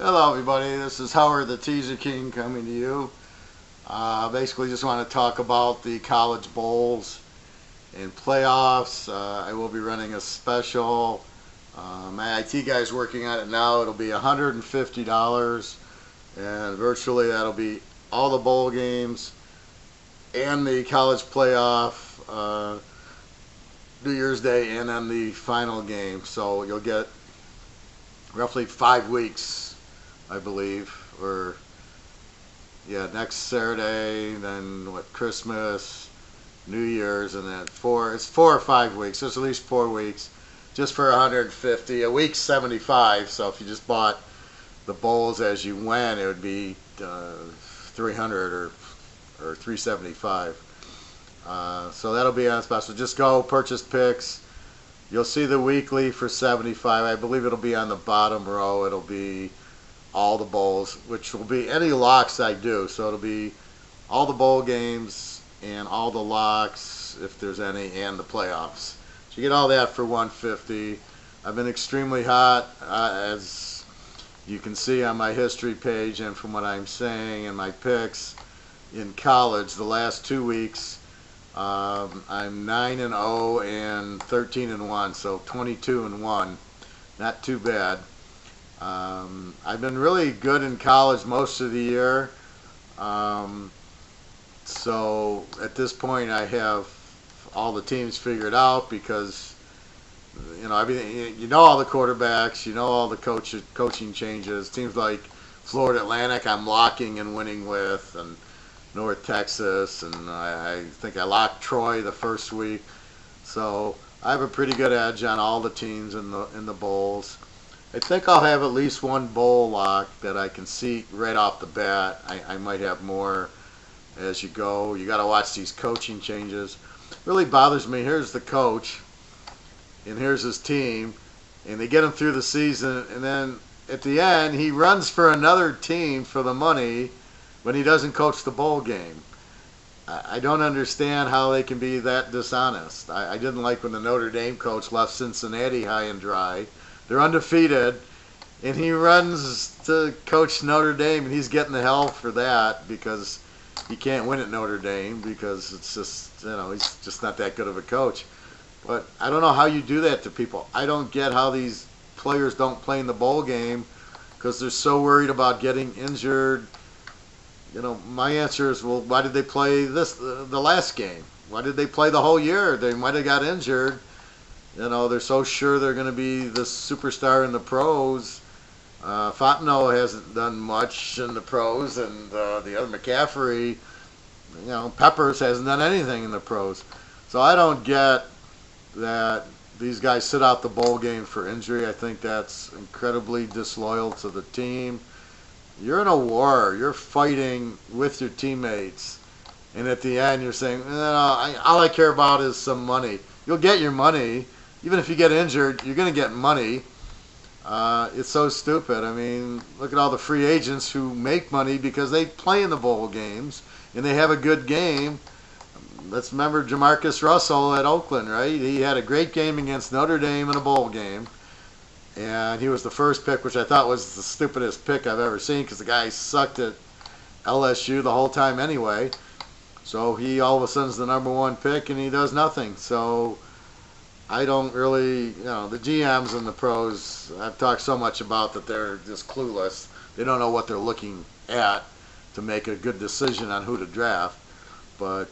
Hello everybody, this is Howard the Teaserking coming to you. Basically just want to talk about the college bowls and playoffs. I will be running a special. My IT guy's working on it now. It'll be $150 and virtually that'll be all the bowl games and the college playoff, New Year's Day, and then the final game. So you'll get roughly 5 weeks, I believe, or next Saturday, then Christmas, New Year's, and then it's 4 or 5 weeks. There's at least 4 weeks just for 150. A week's 75, so if you just bought the bowls as you went, it would be 300 or 375. So that'll be on special. Just go purchase picks. You'll see the weekly for 75. I believe it'll be on the bottom row. It'll be all the bowls, which will be any locks I do. So it'll be all the bowl games and all the locks, if there's any, and the playoffs. So you get all that for 150. I've been extremely hot, as you can see on my history page and from what I'm saying and my picks in college the last 2 weeks. I'm 9-0 and 13-1, so 22-1. Not too bad. I've been really good in college most of the year. So at this point, I have all the teams figured out because everything. You know all the quarterbacks. You know all the coaching changes. Teams like Florida Atlantic, I'm locking and winning with, and North Texas, and I think I locked Troy the first week. So I have a pretty good edge on all the teams in the bowls. I think I'll have at least one bowl lock that I can see right off the bat. I might have more as you go. You got to watch these coaching changes. It really bothers me. Here's the coach, and here's his team, and they get him through the season, and then at the end he runs for another team for the money when he doesn't coach the bowl game. I don't understand how they can be that dishonest. I didn't like when the Notre Dame coach left Cincinnati high and dry. They're undefeated, and he runs to coach Notre Dame, and he's getting the hell for that because he can't win at Notre Dame because it's just, he's just not that good of a coach. But I don't know how you do that to people. I don't get how these players don't play in the bowl game because they're so worried about getting injured. My answer is, well, why did they play the last game? Why did they play the whole year? They might have got injured. They're so sure they're going to be the superstar in the pros. Fontenot hasn't done much in the pros, and the other McCaffrey, Peppers hasn't done anything in the pros. So I don't get that these guys sit out the bowl game for injury. I think that's incredibly disloyal to the team. You're in a war. You're fighting with your teammates. And at the end, you're saying, all I care about is some money. You'll get your money. Even if you get injured, you're going to get money. It's so stupid. I mean, look at all the free agents who make money because they play in the bowl games and they have a good game. Let's remember Jamarcus Russell at Oakland, right? He had a great game against Notre Dame in a bowl game. And he was the first pick, which I thought was the stupidest pick I've ever seen because the guy sucked at LSU the whole time anyway. So he all of a sudden is the number 1 pick and he does nothing. So I don't really, the GMs and the pros, I've talked so much about that they're just clueless. They don't know what they're looking at to make a good decision on who to draft. But,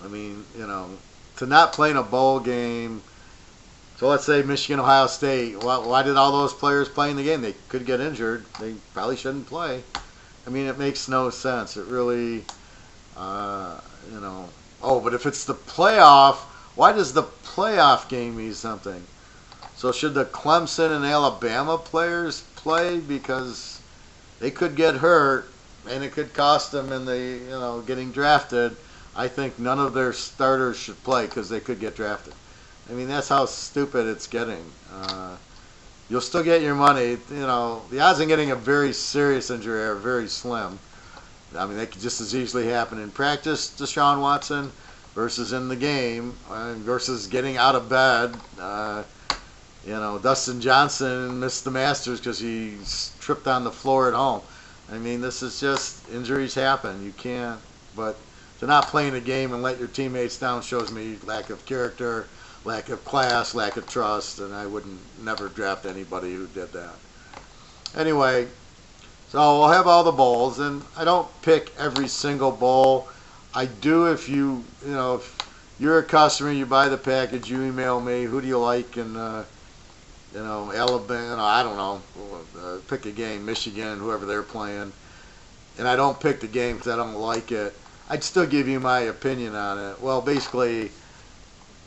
I mean, to not play in a bowl game. So let's say Michigan, Ohio State. Why did all those players play in the game? They could get injured. They probably shouldn't play. I mean, it makes no sense. It really, Oh, but if it's the playoff, why does the playoff game mean something? So should the Clemson and Alabama players play because they could get hurt and it could cost them in the getting drafted? I think none of their starters should play because they could get drafted. I mean, that's how stupid it's getting. You'll still get your money. The odds of getting a very serious injury are very slim. I mean, they could just as easily happen in practice, Deshaun Watson, versus in the game, versus getting out of bed. Dustin Johnson missed the Masters because he tripped on the floor at home. I mean, this is just injuries happen. You can't, but to not play in a game and let your teammates down shows me lack of character, lack of class, lack of trust, and I wouldn't never draft anybody who did that. Anyway, so we'll have all the bowls, and I don't pick every single bowl. I do if if you're a customer, you buy the package, you email me, who do you like, and Alabama, I don't know, pick a game, Michigan, whoever they're playing, and I don't pick the game because I don't like it. I'd still give you my opinion on it. Well, basically,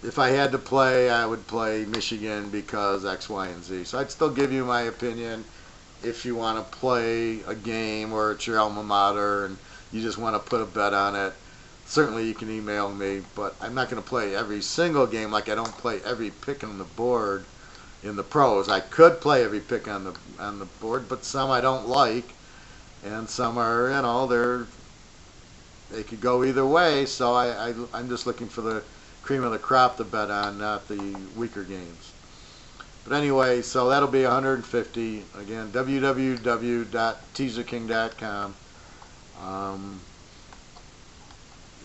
if I had to play, I would play Michigan because X, Y, and Z. So I'd still give you my opinion if you want to play a game or it's your alma mater and you just want to put a bet on it. Certainly you can email me, but I'm not going to play every single game like I don't play every pick on the board in the pros. I could play every pick on the board, but some I don't like, and some are, they could go either way. So I'm just looking for the cream of the crop to bet on, not the weaker games. But anyway, so that'll be 150. Again, www.teaserking.com.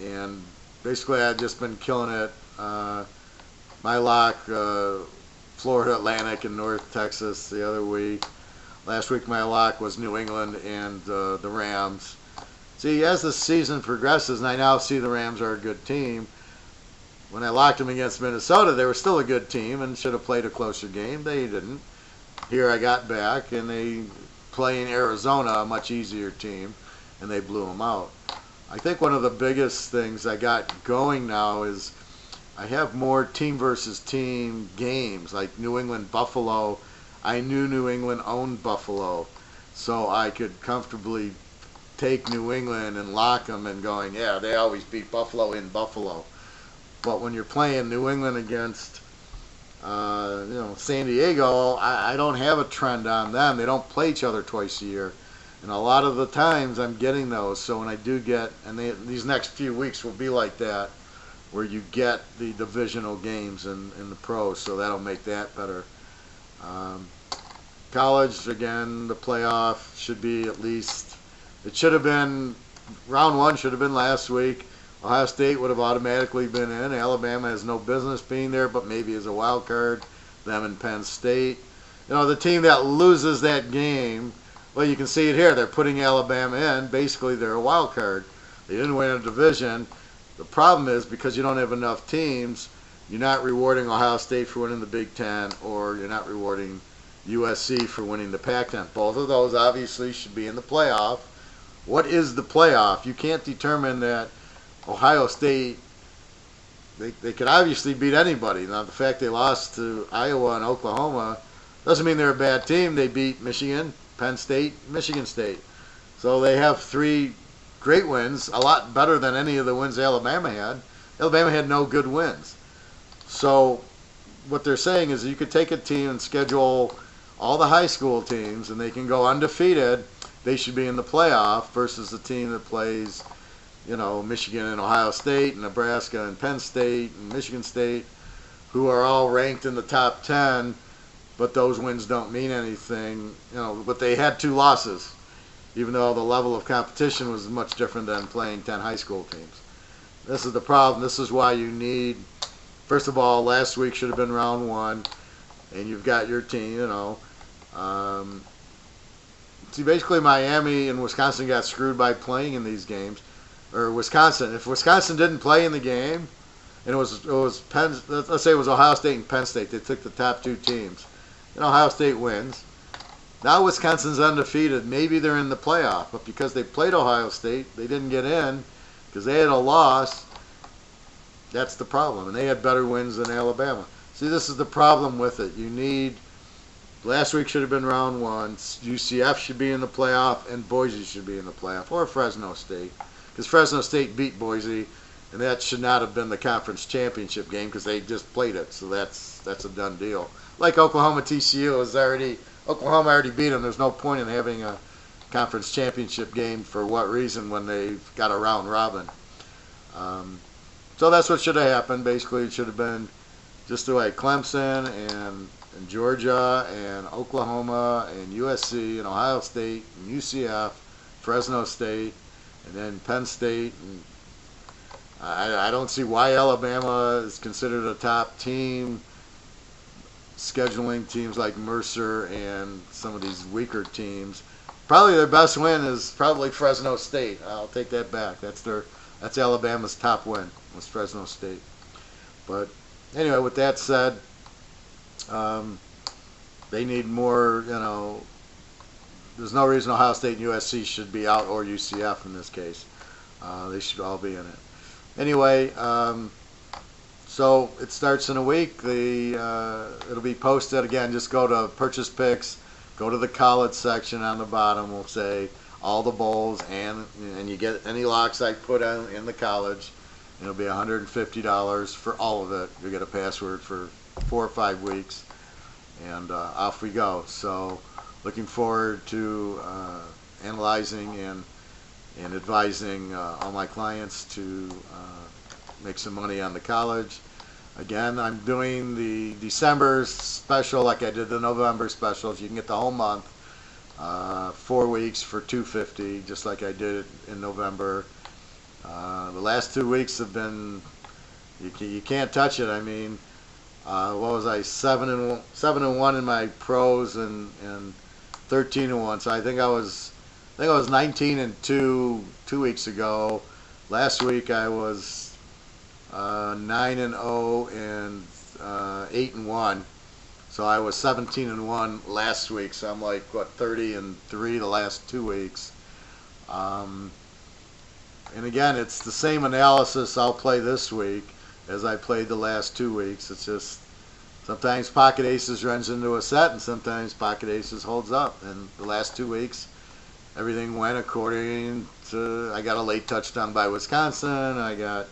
And basically, I've just been killing it. My lock, Florida Atlantic and North Texas the other week. Last week, my lock was New England and the Rams. See, as the season progresses, and I now see the Rams are a good team, when I locked them against Minnesota, they were still a good team and should have played a closer game. They didn't. Here I got back, and they play in Arizona, a much easier team, and they blew them out. I think one of the biggest things I got going now is I have more team versus team games, like New England Buffalo. I knew New England owned Buffalo, so I could comfortably take New England and lock them and going, yeah, they always beat Buffalo in Buffalo. But when you're playing New England against, San Diego, I don't have a trend on them. They don't play each other twice a year. And a lot of the times I'm getting those. So when I do get, and these next few weeks will be like that, where you get the divisional games in the pros. So that'll make that better. College, again, the playoff should be at least, it should have been, round one should have been last week. Ohio State would have automatically been in. Alabama has no business being there, but maybe as a wild card. Them and Penn State. The team that loses that game, well, you can see it here. They're putting Alabama in. Basically, they're a wild card. They didn't win a division. The problem is because you don't have enough teams, you're not rewarding Ohio State for winning the Big Ten, or you're not rewarding USC for winning the Pac-10. Both of those obviously should be in the playoff. What is the playoff? You can't determine that. Ohio State, they could obviously beat anybody. Now, the fact they lost to Iowa and Oklahoma doesn't mean they're a bad team. They beat Michigan, Penn State, Michigan State. So they have 3 great wins, a lot better than any of the wins Alabama had. Alabama had no good wins. So what they're saying is you could take a team and schedule all the high school teams, and they can go undefeated. They should be in the playoff versus the team that plays Michigan and Ohio State and Nebraska and Penn State and Michigan State, who are all ranked in the top 10, but those wins don't mean anything. But they had 2 losses, even though the level of competition was much different than playing 10 high school teams. This is the problem. This is why you need, first of all, last week should have been round 1, and you've got your team, See, basically Miami and Wisconsin got screwed by playing in these games. Or Wisconsin. If Wisconsin didn't play in the game, and it was Penn, let's say it was Ohio State and Penn State, they took the top 2 teams, and Ohio State wins. Now Wisconsin's undefeated. Maybe they're in the playoff, but because they played Ohio State, they didn't get in because they had a loss. That's the problem, and they had better wins than Alabama. See, this is the problem with it. You need, last week should have been round 1. UCF should be in the playoff, and Boise should be in the playoff, or Fresno State. Because Fresno State beat Boise, and that should not have been the conference championship game because they just played it. So that's a done deal. Like Oklahoma TCU Oklahoma already beat them. There's no point in having a conference championship game for what reason when they've got a round robin. So that's what should have happened. Basically, it should have been just like Clemson and and Georgia and Oklahoma and USC and Ohio State and UCF, Fresno State, and then Penn State. And I don't see why Alabama is considered a top team, scheduling teams like Mercer and some of these weaker teams. Probably their best win is probably Fresno State. I'll take that back. That's Alabama's top win, was Fresno State. But anyway, with that said, they need more, there's no reason Ohio State and USC should be out, or UCF in this case. They should all be in it. Anyway, so it starts in a week. It'll be posted again. Just go to Purchase Picks, go to the college section on the bottom. We'll say all the bowls, and you get any locks I put on in the college. It'll be $150 for all of it. You get a password for 4 or 5 weeks, and off we go. So, looking forward to analyzing and advising all my clients to make some money on the college. Again, I'm doing the December special like I did the November specials. You can get the whole month, 4 weeks for $250, just like I did in November. The last 2 weeks have been, you can't touch it. I mean, what was I, 7-1 in my pros and 13-1. So I think I was 19-2 2 weeks ago. Last week I was 9-0 and 8-1. So I was 17-1 last week. So I'm like 30-3 the last 2 weeks. And again, it's the same analysis I'll play this week as I played the last 2 weeks. It's just sometimes Pocket Aces runs into a set, and sometimes Pocket Aces holds up. And the last 2 weeks, everything went according to. I got a late touchdown by Wisconsin. I got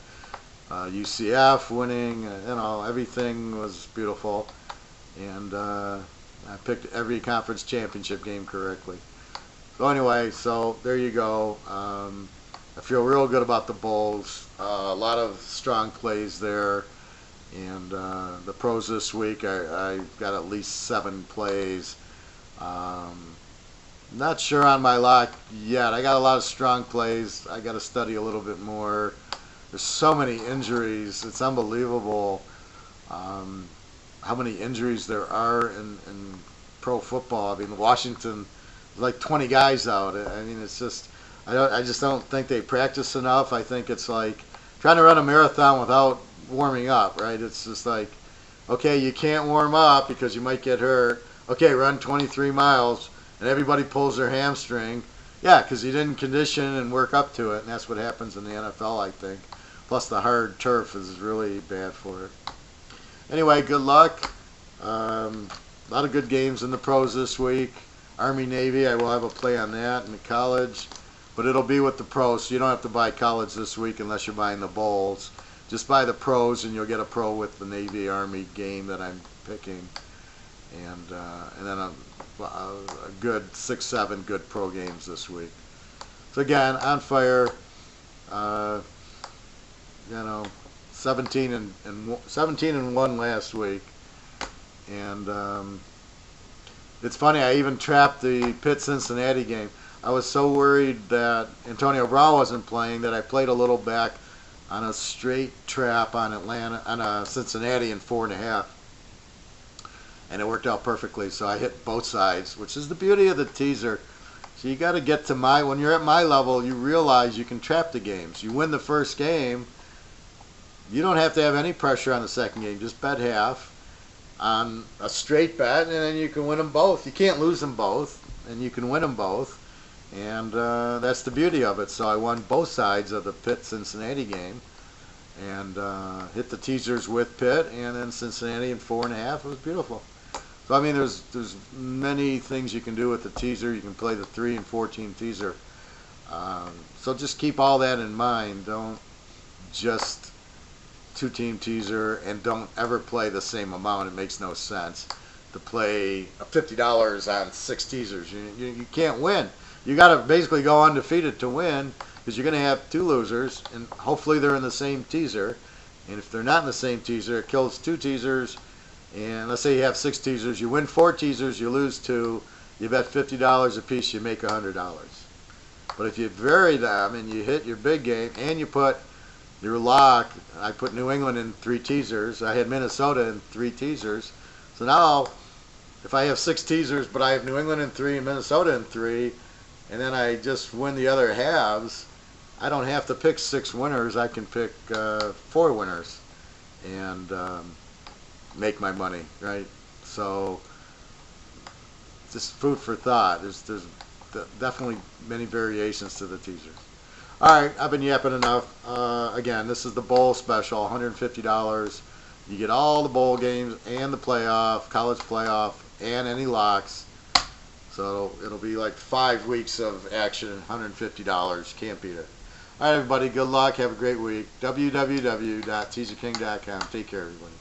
UCF winning. Everything was beautiful, and I picked every conference championship game correctly. So anyway, there you go. I feel real good about the bowls. A lot of strong plays there. And the pros this week, I got at least 7 plays. Not sure on my lock yet. I got a lot of strong plays. I got to study a little bit more. There's so many injuries. It's unbelievable how many injuries there are in pro football. I mean, Washington, like 20 guys out. I mean, it's just, I just don't think they practice enough. I think it's like trying to run a marathon without warming up, right? It's just like, okay, you can't warm up because you might get hurt. Okay, run 23 miles, and everybody pulls their hamstring. Yeah, because you didn't condition and work up to it, and that's what happens in the NFL, I think. Plus, the hard turf is really bad for it. Anyway, good luck. A lot of good games in the pros this week. Army, Navy, I will have a play on that in the college. But it'll be with the pros, so you don't have to buy college this week unless you're buying the bowls. Just buy the pros, and you'll get a pro with the Navy Army game that I'm picking, and then a good 6-7 good pro games this week. So again, on fire. 17 and 1 last week, and it's funny. I even trapped the Pitt Cincinnati game. I was so worried that Antonio Brown wasn't playing that I played a little back on a straight trap on Cincinnati in 4.5, and it worked out perfectly. So I hit both sides, which is the beauty of the teaser. So you got to get to when you're at my level, you realize you can trap the games. You win the first game, you don't have to have any pressure on the second game. Just bet half on a straight bet, and then you can win them both. You can't lose them both, and you can win them both. And that's the beauty of it. So I won both sides of the Pitt-Cincinnati game, and hit the teasers with Pitt, and then Cincinnati in 4.5. It was beautiful. So I mean, there's many things you can do with the teaser. You can play the 3 and 14 teaser. So just keep all that in mind. Don't just 2-team teaser, and don't ever play the same amount. It makes no sense to play $50 on 6 teasers. You can't win. You got to basically go undefeated to win, because you're going to have 2 losers, and hopefully they're in the same teaser. And if they're not in the same teaser, it kills 2 teasers, And let's say you have 6 teasers. You win 4 teasers, you lose 2. You bet $50 a piece, you make $100. But if you vary them and you hit your big game and you put your lock, I put New England in 3 teasers. I had Minnesota in 3 teasers. So now, if I have 6 teasers, but I have New England in 3 and Minnesota in 3, and then I just win the other halves, I don't have to pick 6 winners. I can pick 4 winners and make my money, right? So, just food for thought. There's definitely many variations to the teaser. All right, I've been yapping enough. Again, this is the bowl special, $150. You get all the bowl games and the playoff, college playoff, and any locks. So it'll be like 5 weeks of action, $150. Can't beat it. All right, everybody, good luck. Have a great week. www.teaserking.com. Take care, everybody.